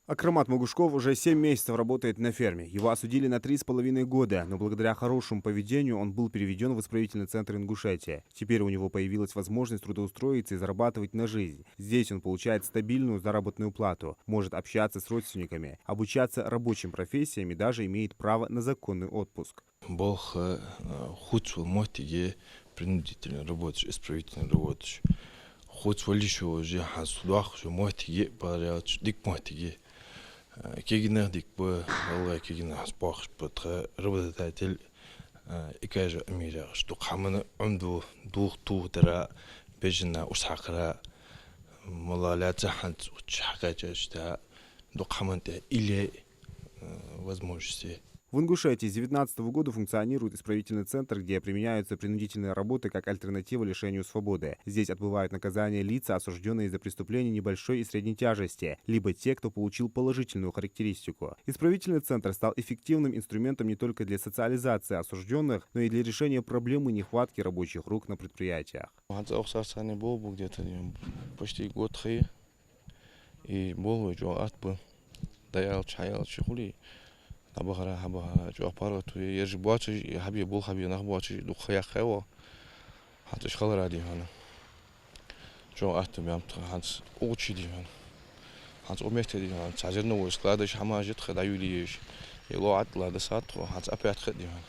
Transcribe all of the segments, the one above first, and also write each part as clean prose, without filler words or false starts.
Акромат Могушков уже 7 месяцев работает на ферме. Его осудили на 3,5 года, но благодаря хорошему поведению он был переведен в исправительный центр Ингушетия. Теперь у него появилась возможность трудоустроиться и зарабатывать на жизнь. Здесь он получает стабильную заработную плату, может общаться с родственниками, обучаться рабочим профессиям и даже имеет право на законный отпуск. Бог хоть мотиге принудительно работаешь, исправительно работаешь. Хоть валишь уже хасудах, что мотиге паряч, дик мотиге. Кегинах дик бы, алга кегинах спах, патра работодатель икажа амира, что хамана умду дух тухдара бежина усахара малалятся ханц учахача, что до хаманте или возможности. В Ингушетии с 2019 года функционирует исправительный центр, где применяются принудительные работы как альтернатива лишению свободы. Здесь отбывают наказание лица, осужденные за преступления небольшой и средней тяжести, либо те, кто получил положительную характеристику. Исправительный центр стал эффективным инструментом не только для социализации осужденных, но и для решения проблемы нехватки рабочих рук на предприятиях. Где-то почти год и был даял чаял чехули. Табахара хаба жопара то ежбачи хаби бол хаби нахбачи духая хева хатш халради хана жо атом ямт ханс учиди хана ханс уместеди хана цажерно ус клада шамажит хадаюлиеш ело атла да сат ханс апят хади хана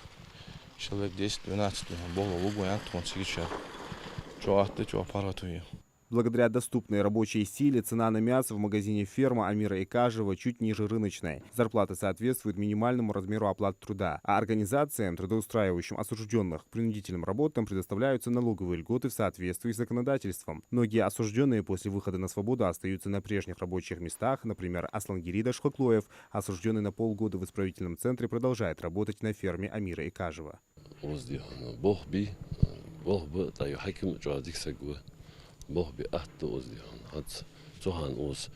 человек 10-12 бол лугу янт он сигича жо атте жопара то. Благодаря доступной рабочей силе цена на мясо в магазине «Ферма» Амира Икажева чуть ниже рыночной. Зарплата соответствует минимальному размеру оплаты труда, а организациям, трудоустраивающим осужденных к принудительным работам, предоставляются налоговые льготы в соответствии с законодательством. Многие осужденные после выхода на свободу остаются на прежних рабочих местах, например, Аслангирида Шхоклоев, осужденный на полгода в исправительном центре, продолжает работать на ферме Амира Икажева. Бог би ахто оздихан, хат цохан оз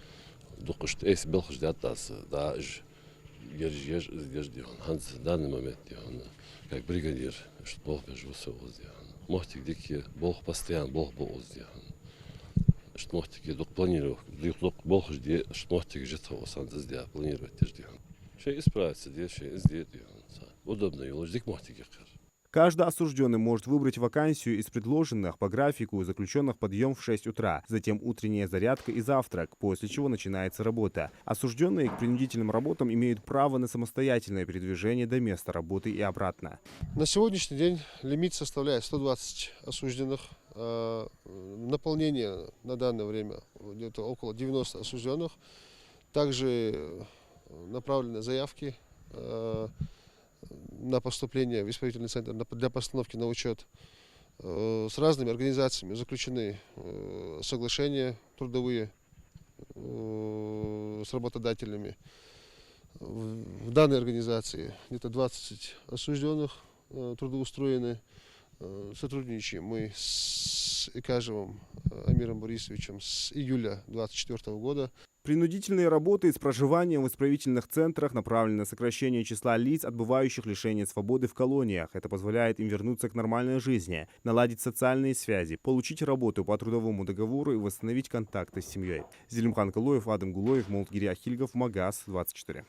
докушт эс белхш датас да ежж дихан, хат в данный момент дихан, как бригадир, что Бог бежался оздихан. Мохтик дики Бог постоянно Бог был оздихан. Что мохтики док планировал, док Бог жди, что мохтик житого сан здесь планировать дихан. Что исправиться, здесь дихан. Удобно его ждик мохтики кар. Каждый осужденный может выбрать вакансию из предложенных по графику заключенных подъем в 6 утра, затем утренняя зарядка и завтрак, после чего начинается работа. Осужденные к принудительным работам имеют право на самостоятельное передвижение до места работы и обратно. На сегодняшний день лимит составляет 120 осужденных. Наполнение на данное время где-то около 90 осужденных. Также направлены заявки на поступление в исправительный центр для постановки на учет. С разными организациями заключены соглашения трудовые с работодателями. В данной организации где-то 20 осужденных трудоустроены. Сотрудничаем мы с Икажевым Амиром Борисовичем с июля 2024 года. Принудительные работы с проживанием в исправительных центрах направлены на сокращение числа лиц, отбывающих лишение свободы в колониях. Это позволяет им вернуться к нормальной жизни, наладить социальные связи, получить работу по трудовому договору и восстановить контакты с семьей. Зелимхан Калоев, Адам Гулоев, Молдгири Ахильгов, Магаз, 24.